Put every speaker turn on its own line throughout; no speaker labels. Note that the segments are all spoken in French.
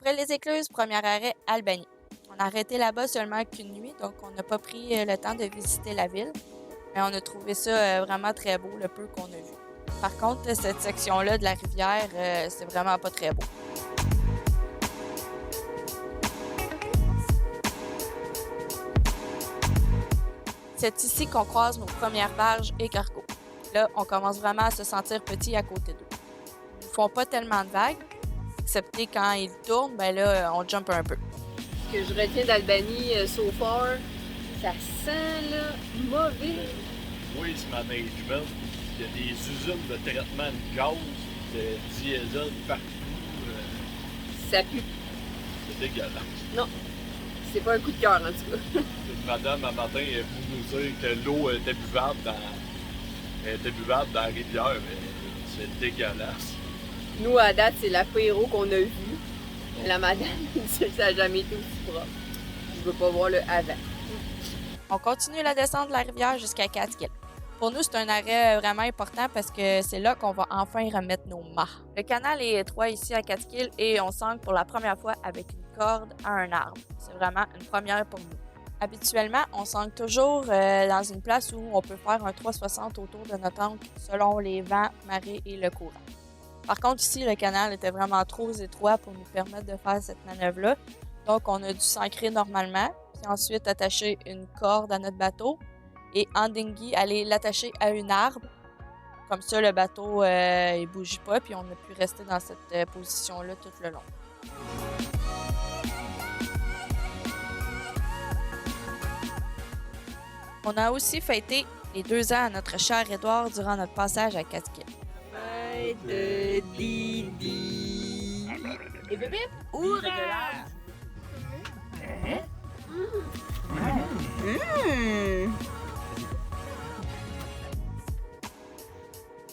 Après les Écluses, premier arrêt, Albany. On a arrêté là-bas seulement qu'une nuit, donc on n'a pas pris le temps de visiter la ville. Mais on a trouvé ça vraiment très beau, le peu qu'on a vu. Par contre, cette section-là de la rivière, c'est vraiment pas très beau. C'est ici qu'on croise nos premières barges et cargos. Là, on commence vraiment à se sentir petit à côté d'eux. Ils ne font pas tellement de vagues, excepté quand ils tournent, ben là, on jump un peu.
Ce que je retiens d'Albany so far, ça sent là, mauvais.
Oui, ce management, il y a des usines de traitement de gaz, de diesel partout.
Ça pue.
C'est dégueulasse.
Non, c'est pas un coup de cœur en tout cas.
Une madame, un matin, elle voulait nous dire que l'eau était buvable dans la rivière, mais c'est dégueulasse.
Nous, à date, c'est l'apéro qu'on a vu. La madame dit que ça n'a jamais été aussi propre. Je veux pas voir le avant.
On continue la descente de la rivière jusqu'à Catskill. Pour nous, c'est un arrêt vraiment important parce que c'est là qu'on va enfin remettre nos mâts. Le canal est étroit ici à Catskill et on s'ancre pour la première fois avec une corde à un arbre. C'est vraiment une première pour nous. Habituellement, on s'ancre toujours dans une place où on peut faire un 360 autour de notre ancre selon les vents, marées et le courant. Par contre, ici, le canal était vraiment trop étroit pour nous permettre de faire cette manœuvre-là. Donc, on a dû s'ancrer normalement, puis ensuite attacher une corde à notre bateau et en dinghy, aller l'attacher à un arbre. Comme ça, le bateau il bouge pas, puis on a pu rester dans cette position-là tout le long. On a aussi fêté les 2 ans à notre cher Édouard durant notre passage à Catskill.
Fête de Didi! Et bip bip! Hourra!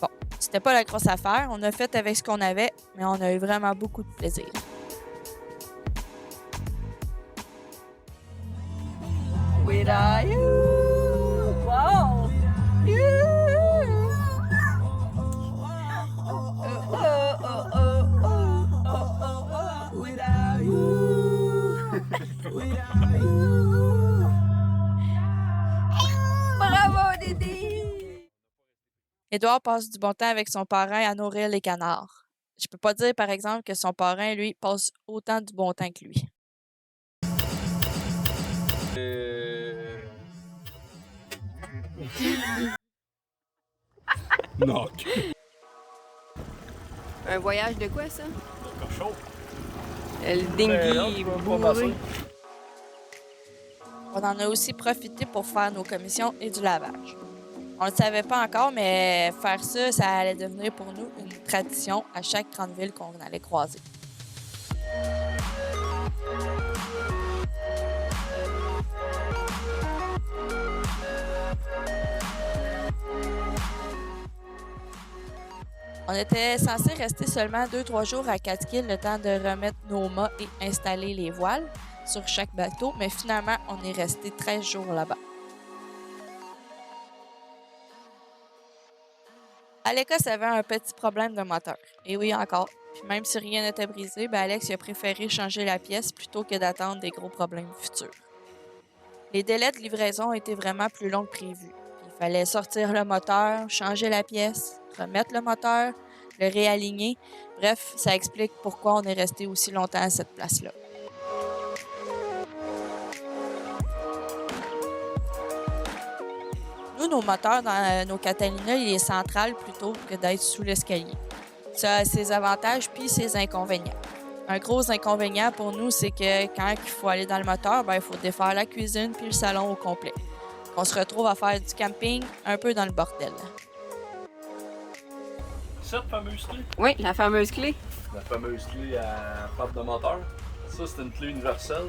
Bon, c'était pas la grosse affaire, on a fait avec ce qu'on avait, mais on a eu vraiment beaucoup de plaisir.
Where are you? Wow! Where are you? Where are you? Bravo, Didi!
Édouard passe du bon temps avec son parrain à nourrir les canards. Je peux pas dire, par exemple, que son parrain, lui, passe autant du bon temps que lui.
Non.
Un voyage de quoi, ça?
Cochon.
Le dinghy bourré.
On en a aussi profité pour faire nos commissions et du lavage. On ne le savait pas encore, mais faire ça, ça allait devenir pour nous une tradition à chaque grande ville qu'on allait croiser. On était censé rester seulement 2-3 jours à Catskill, le temps de remettre nos mâts et installer les voiles sur chaque bateau, mais finalement, on est resté 13 jours là-bas. Alex avait un petit problème de moteur. Et oui, encore. Puis même si rien n'était brisé, Alex a préféré changer la pièce plutôt que d'attendre des gros problèmes futurs. Les délais de livraison étaient vraiment plus longs que prévu. Il fallait sortir le moteur, changer la pièce, remettre le moteur, le réaligner. Bref, ça explique pourquoi on est resté aussi longtemps à cette place-là. Nous, nos moteurs dans nos Catalina, il est central plutôt que d'être sous l'escalier. Ça a ses avantages puis ses inconvénients. Un gros inconvénient pour nous, c'est que quand il faut aller dans le moteur, il faut défaire la cuisine puis le salon au complet. On se retrouve à faire du camping un peu dans le bordel.
Cette fameuse clé,
Oui, la fameuse clé.
la fameuse clé à patte de moteur, ça c'est une clé universelle.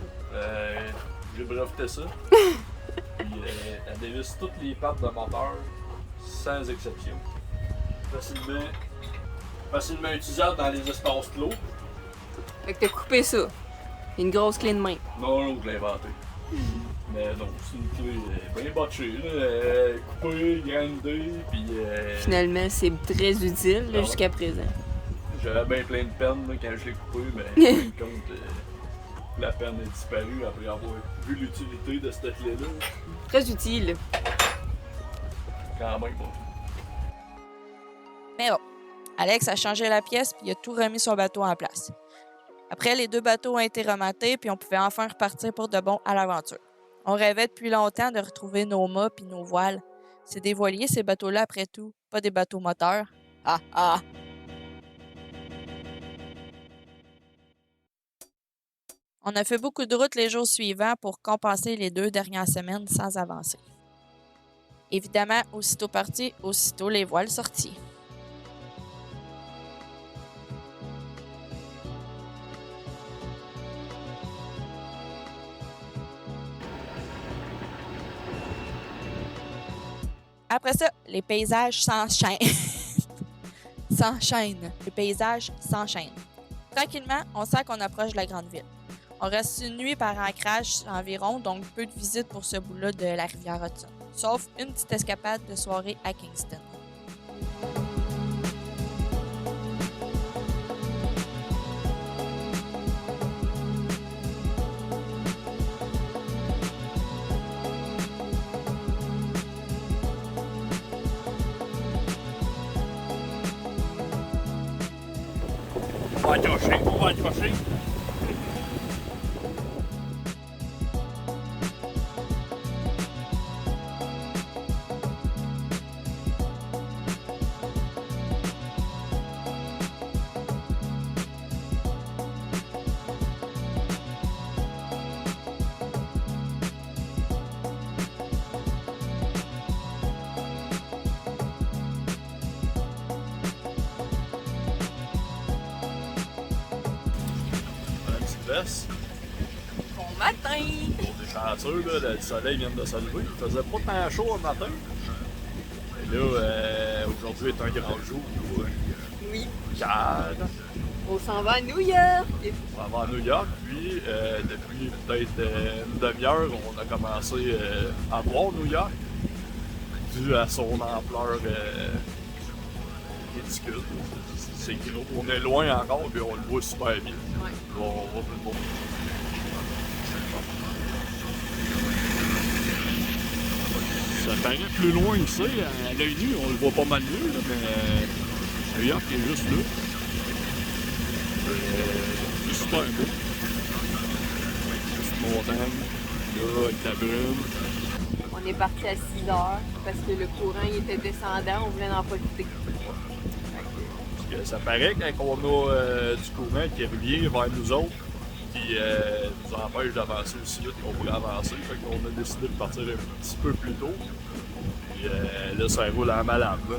J'ai breveté ça. Puis elle dévisse toutes les pattes de moteur sans exception. Facilement utilisable dans les espaces clos.
Fait que t'as coupé ça. Une grosse clé de main.
Non, je l'ai inventé. Mais non, c'est une clé bien botchée, là, coupée, grindée, puis...
Finalement, c'est très utile là, jusqu'à présent.
J'avais bien plein de peine là, quand je l'ai coupé, mais en fin de compte, la peine est disparue après avoir vu l'utilité de cette clé-là.
Très utile.
Quand même, bon.
Mais bon, Alex a changé la pièce puis il a tout remis son bateau en place. Après, les 2 bateaux ont été remontés puis on pouvait enfin repartir pour de bon à l'aventure. On rêvait depuis longtemps de retrouver nos mâts puis nos voiles. C'est des voiliers, ces bateaux-là, après tout, pas des bateaux moteurs. Ah ah! On a fait beaucoup de routes les jours suivants pour compenser les 2 dernières semaines sans avancer. Évidemment, aussitôt parti, aussitôt les voiles sorties. Après ça, les paysages s'enchaînent. Les paysages s'enchaînent. Tranquillement, on sent qu'on approche de la grande ville. On reste une nuit par ancrage environ, donc peu de visites pour ce bout-là de la rivière Hudson. Sauf une petite escapade de soirée à Kingston.
On va accrocher, on va accrocher.
Bon matin!
Bon, des chanceux, là, le soleil vient de se lever. Il faisait pas tant chaud au matin. Et là, aujourd'hui est un grand jour.
Oui.
Car
On s'en va à New York!
on va à New York, puis depuis peut-être une demi-heure, on a commencé à voir New York, dû à son ampleur ridicule. C'est gros. On est loin encore, puis on le voit super bien.
Ouais.
On va plus le voir. Ça paraît plus loin ici, à l'œil nu, on le voit pas mal mieux, là, mais New York est juste là. C'est super beau. Petite montagne, là, avec la brume.
On est parti à 6 heures parce que le courant il était descendant, on voulait en profiter.
Parce que ça paraît que quand on a du courant qui revient vers nous autres, qui nous empêche d'avancer aussi vite qu'on voulait avancer. Fait qu'on a décidé de partir un petit peu plus tôt. Puis là, ça roule en malade. Là.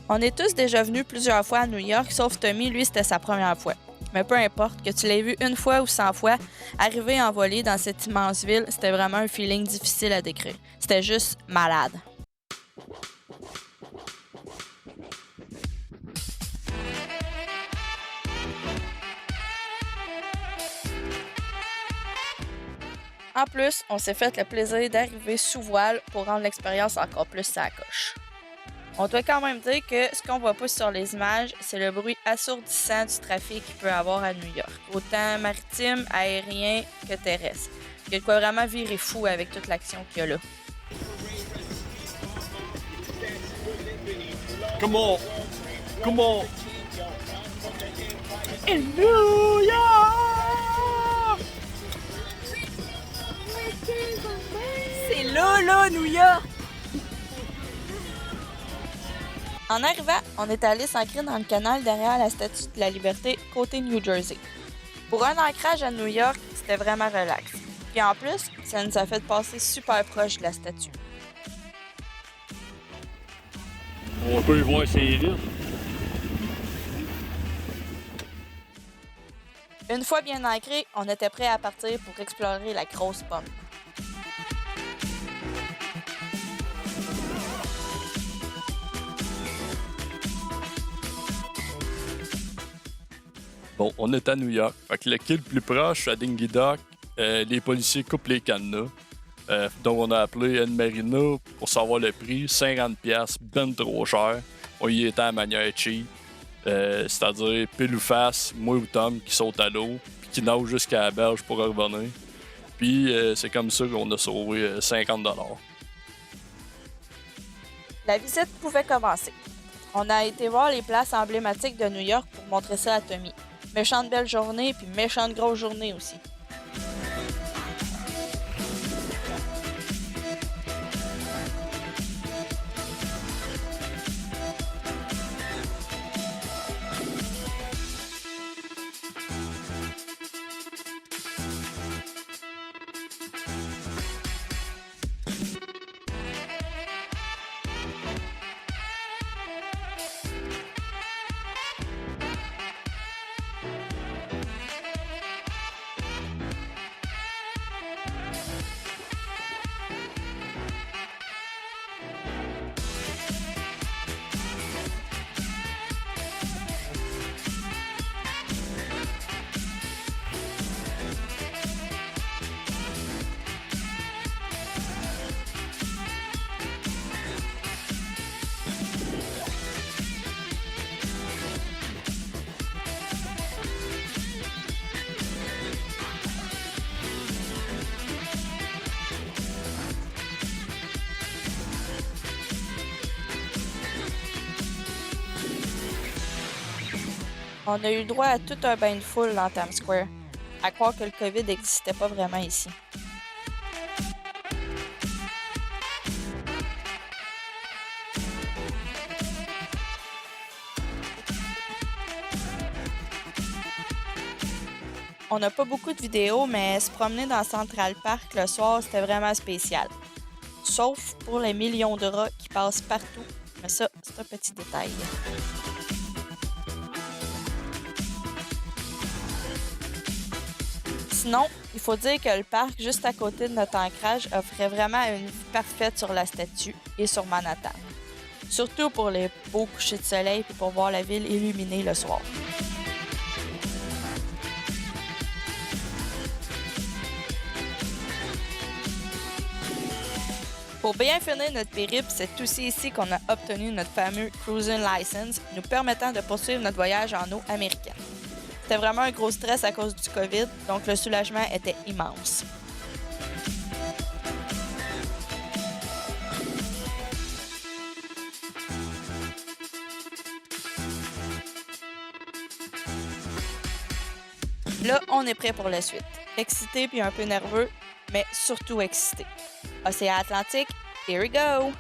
On est tous déjà venus plusieurs fois à New York, sauf Tommy, lui, c'était sa première fois. Mais peu importe, que tu l'aies vu une fois ou 100 fois, arriver en volée dans cette immense ville, c'était vraiment un feeling difficile à décrire. C'était juste malade. En plus, on s'est fait le plaisir d'arriver sous voile pour rendre l'expérience encore plus sa coche. On doit quand même dire que ce qu'on voit pas sur les images, c'est le bruit assourdissant du trafic qu'il peut y avoir à New York, autant maritime, aérien que terrestre. Il y a de quoi vraiment virer fou avec toute l'action qu'il y a là.
Come on! Come on! New York!
C'est là, New York!
En arrivant, on est allé s'ancrer dans le canal derrière la Statue de la Liberté, côté New Jersey. Pour un ancrage à New York, c'était vraiment relax. Puis en plus, ça nous a fait passer super proche de la statue.
On peut y voir ses rides.
Une fois bien ancré, on était prêt à partir pour explorer la grosse pomme.
Bon, on est à New York. Fait que le quai le plus proche, à Dingy Dock, les policiers coupent les cadenas. Donc, on a appelé Anne Marina pour savoir le prix. 50$, ben trop cher. On y était à manière cheap. C'est-à-dire pile ou face, moi ou Tom qui saute à l'eau, puis qui nage jusqu'à la berge pour revenir. Puis c'est comme ça qu'on a sauvé 50 $.
La visite pouvait commencer. On a été voir les places emblématiques de New York pour montrer ça à Tommy. Méchante belle journée, puis méchante grosse journée aussi. On a eu droit à tout un bain de foule dans Times Square, à croire que le COVID n'existait pas vraiment ici. On n'a pas beaucoup de vidéos, mais se promener dans Central Park le soir, c'était vraiment spécial. Sauf pour les millions de rats qui passent partout. Mais ça, c'est un petit détail. Sinon, il faut dire que le parc juste à côté de notre ancrage offrait vraiment une vue parfaite sur la statue et sur Manhattan. Surtout pour les beaux couchers de soleil et pour voir la ville illuminée le soir. Pour bien finir notre périple, c'est aussi ici qu'on a obtenu notre fameux Cruising License, nous permettant de poursuivre notre voyage en eau américaine. C'était vraiment un gros stress à cause du COVID, donc le soulagement était immense. Là, on est prêt pour la suite. Excité puis un peu nerveux, mais surtout excité. Océan Atlantique, here we go!